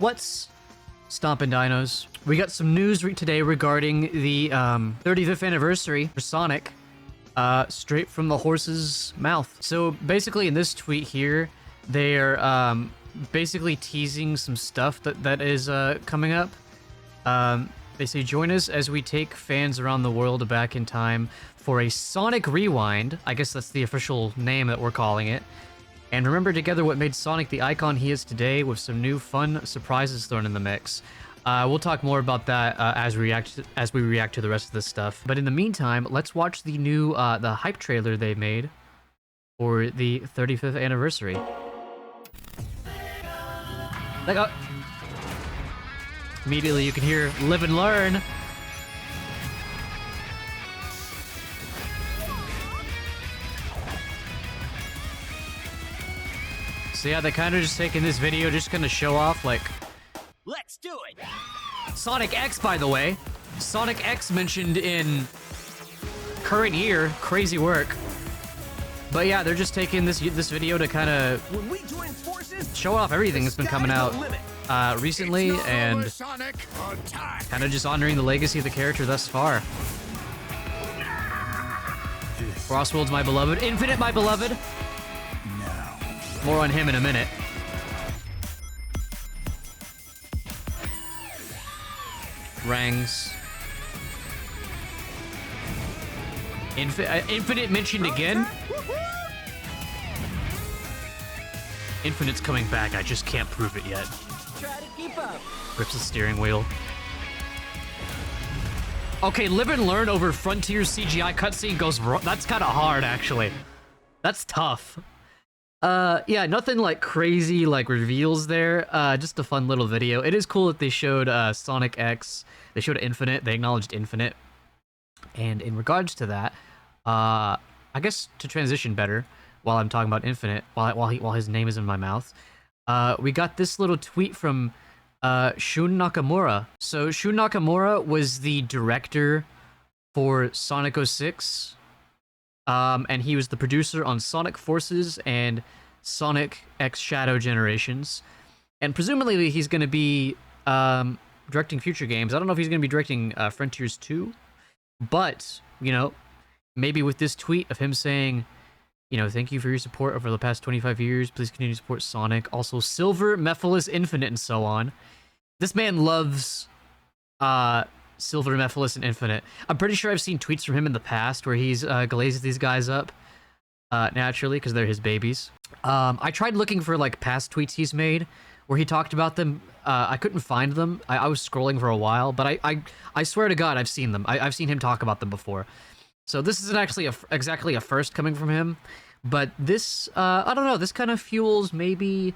What's stompin' dinos? We got some news today regarding the 35th anniversary for Sonic, straight from the horse's mouth. So basically in this tweet here, they're basically teasing some stuff that is coming up. They say, join us as we take fans around the world back in time for a Sonic Rewind. I guess that's the official name that we're calling it. And remember together what made Sonic the icon he is today, with some new fun surprises thrown in the mix. We'll talk more about that as we react to the rest of this stuff. But in the meantime, let's watch the new the hype trailer they made for the 35th anniversary. Immediately you can hear "Live and Learn." So yeah, they kind of just taking this video, just gonna show off, like, let's do it. Sonic X, by the way. Sonic X mentioned in current year. Crazy work. But yeah, they're just taking this video to kind of show off everything that's been coming out recently, and kind of just honoring the legacy of the character thus far. Crossworld's my beloved. Infinite my beloved. More on him in a minute. Rangs. Infinite mentioned again. Infinite's coming back. I just can't prove it yet. Try to keep up. Grips the steering wheel. Okay, Live and Learn over Frontier's CGI cutscene goes wrong. That's kind of hard, actually. That's tough. Yeah, nothing like crazy like reveals there. Just a fun little video. It is cool that they showed Sonic X. They showed Infinite. They acknowledged Infinite. And in regards to that, I guess to transition better while I'm talking about Infinite, while his name is in my mouth, we got this little tweet from Shun Nakamura. So Shun Nakamura was the director for Sonic 06. And he was the producer on Sonic Forces and Sonic X Shadow Generations. And presumably he's going to be directing future games. I don't know if he's going to be directing Frontiers 2. But, you know, maybe with this tweet of him saying, you know, thank you for your support over the past 25 years. Please continue to support Sonic. Also, Silver, Mephiles, Infinite, and so on. This man loves Silver, Mephiles, and Infinite. I'm pretty sure I've seen tweets from him in the past where he's glazed these guys up naturally because they're his babies. I tried looking for like past tweets he's made where he talked about them. I couldn't find them. I was scrolling for a while, but I swear to God I've seen them. I've seen him talk about them before. So this isn't actually exactly a first coming from him, but this I don't know. This kind of fuels maybe.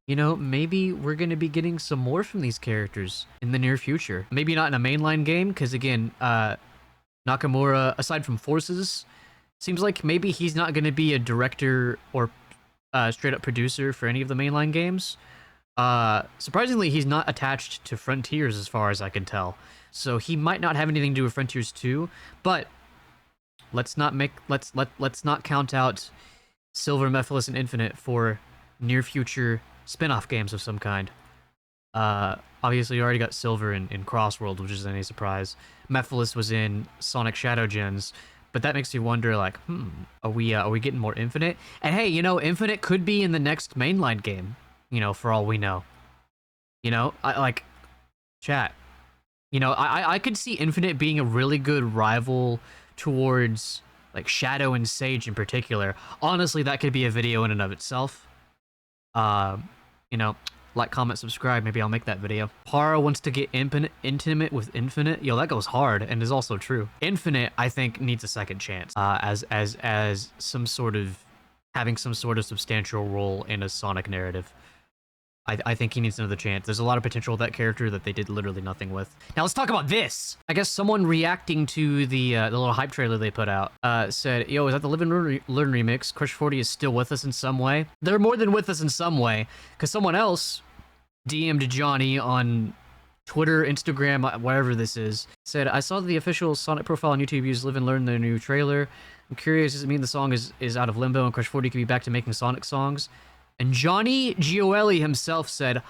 You know, maybe we're going to be getting some more from these characters in the near future. Maybe not in a mainline game, because again, Nakamura, aside from Forces, seems like maybe he's not going to be a director or straight-up producer for any of the mainline games. Surprisingly, he's not attached to Frontiers as far as I can tell. So he might not have anything to do with Frontiers 2, but let's not count out Silver, Mephiles, and Infinite for near future spin-off games of some kind. Obviously you already got Silver in Crossworld, which isn't any surprise. Mephiles was in Sonic Shadow Gens, but that makes you wonder, like, are we getting more Infinite? And hey, you know, Infinite could be in the next mainline game, you know, for all we know. You know, chat. You know, I could see Infinite being a really good rival towards, like, Shadow and Sage in particular. Honestly, that could be a video in and of itself. You know, like, comment, subscribe, maybe I'll make that video. Para wants to get intimate with Infinite. Yo, that goes hard and is also true. Infinite, I think, needs a second chance, as some sort of, having some sort of substantial role in a Sonic narrative. I think he needs another chance. There's a lot of potential with that character that they did literally nothing with. Now let's talk about this. I guess someone reacting to the little hype trailer they put out said, yo, is that the Live and Learn remix? Crush 40 is still with us in some way. They're more than with us in some way, because someone else DM'd Johnny on Twitter, Instagram, whatever this is, said, I saw the official Sonic profile on YouTube use Live and Learn their new trailer. I'm curious, does it mean the song is out of limbo and Crush 40 could be back to making Sonic songs? And Johnny Gioeli himself said,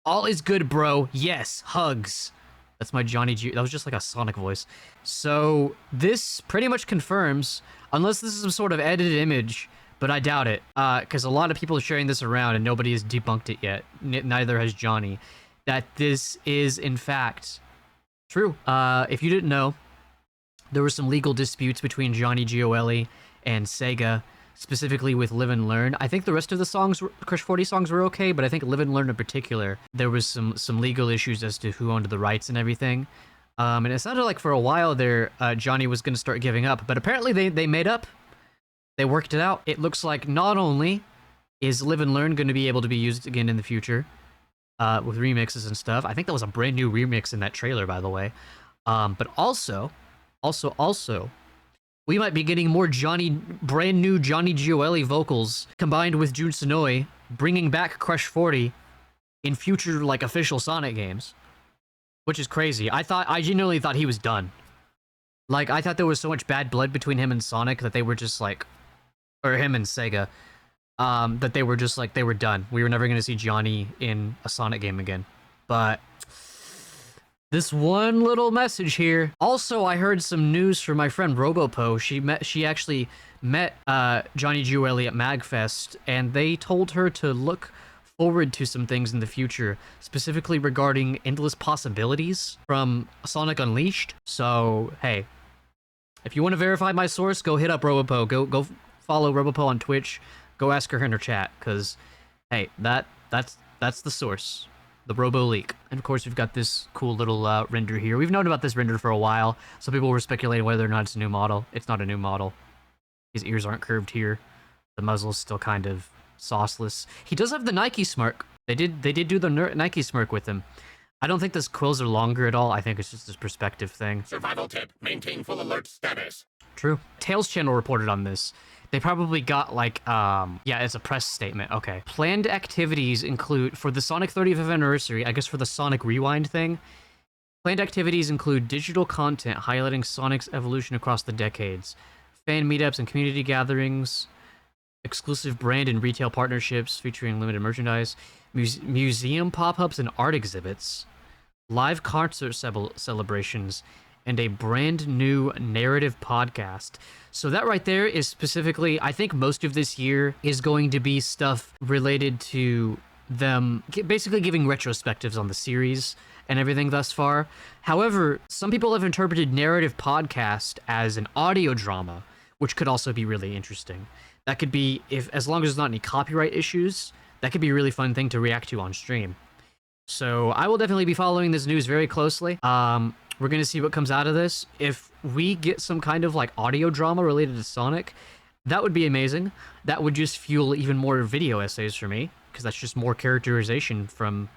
All is good, bro. Yes, hugs. That's my Johnny G. That was just like a Sonic voice. So this pretty much confirms, unless this is some sort of edited image, but I doubt it, because a lot of people are sharing this around and nobody has debunked it yet. Neither has Johnny. That this is in fact true. If you didn't know, there were some legal disputes between Johnny Gioeli and Sega, specifically with Live and Learn. I think the rest of the songs, Crush 40 songs, were okay, but I think Live and Learn in particular, there was some legal issues as to who owned the rights and everything. And it sounded like for a while there, Johnny was going to start giving up, but apparently they made up. They worked it out. It looks like not only is Live and Learn going to be able to be used again in the future, with remixes and stuff. I think that was a brand new remix in that trailer, by the way. But also, we might be getting more brand new Johnny Gioeli vocals combined with Jun Sonoe, bringing back Crush 40 in future, like, official Sonic games. Which is crazy. I genuinely thought he was done. Like, I thought there was so much bad blood between him and Sonic that they were just like, or him and Sega, that they were just like, they were done. We were never going to see Johnny in a Sonic game again. But this one little message here. Also, I heard some news from my friend Robopo. She actually met Johnny Gioeli at MagFest, and they told her to look forward to some things in the future, specifically regarding endless possibilities from Sonic Unleashed. So, hey, if you want to verify my source, go hit up Robopo. Go follow Robopo on Twitch. Go ask her in her chat, because, hey, that's the source. The Robo leak. And of course, we've got this cool little render here. We've known about this render for a while. Some people were speculating whether or not it's a new model. It's not a new model. His ears aren't curved here. The muzzle's still kind of sauceless. He does have the Nike smirk. They did do the Nike smirk with him. I don't think those quills are longer at all. I think it's just this perspective thing. Survival tip: maintain full alert status. True. Tails channel reported on this. They probably got like, yeah, it's a press statement. Okay. Planned activities include, for the Sonic 35th anniversary, I guess for the Sonic Rewind thing, planned activities include digital content highlighting Sonic's evolution across the decades, fan meetups and community gatherings, exclusive brand and retail partnerships featuring limited merchandise, museum pop-ups and art exhibits, live concert celebrations, and a brand new narrative podcast. So that right there is specifically, I think most of this year is going to be stuff related to them basically giving retrospectives on the series and everything thus far. However, some people have interpreted narrative podcast as an audio drama, which could also be really interesting. That could be, as long as there's not any copyright issues, that could be a really fun thing to react to on stream. So I will definitely be following this news very closely. We're going to see what comes out of this. If we get some kind of like audio drama related to Sonic, that would be amazing. That would just fuel even more video essays for me, because that's just more characterization from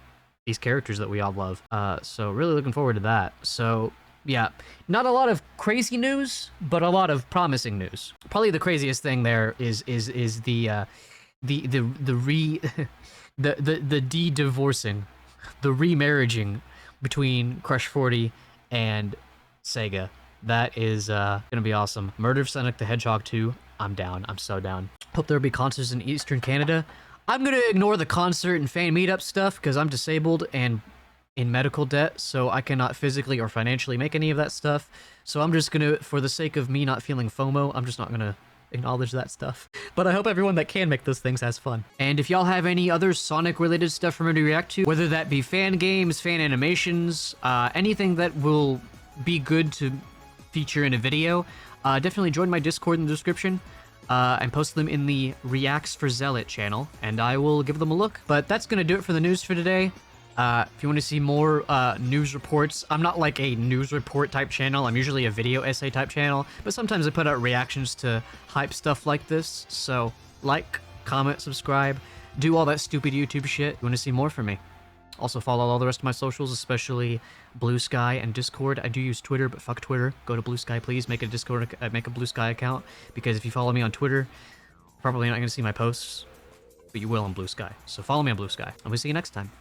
these characters that we all love. So really looking forward to that. So yeah, not a lot of crazy news, but a lot of promising news. Probably the craziest thing there is the de-divorcing, the remarriaging between Crush 40 and Sega. That is gonna be awesome. Murder of Sonic the Hedgehog 2. I'm down. I'm so down. Hope there'll be concerts in Eastern Canada. I'm gonna ignore the concert and fan meetup stuff because I'm disabled and in medical debt, so I cannot physically or financially make any of that stuff. So I'm just gonna, for the sake of me not feeling FOMO, I'm just not gonna acknowledge that stuff. But I hope everyone that can make those things has fun. And if y'all have any other Sonic related stuff for me to react to, whether that be fan games, fan animations, anything that will be good to feature in a video, definitely join my Discord in the description and post them in the Reacts for Zealot channel, and I will give them a look. But that's gonna do it for the news for today. If you want to see more news reports, I'm not like a news report type channel. I'm usually a video essay type channel, but sometimes I put out reactions to hype stuff like this. So like, comment, subscribe, do all that stupid YouTube shit. You want to see more from me? Also follow all the rest of my socials, especially Blue Sky and Discord. I do use Twitter, but fuck Twitter. Go to Blue Sky, please. Make a Discord, make a Blue Sky account, because if you follow me on Twitter, probably not going to see my posts, but you will on Blue Sky. So follow me on Blue Sky, and we'll see you next time.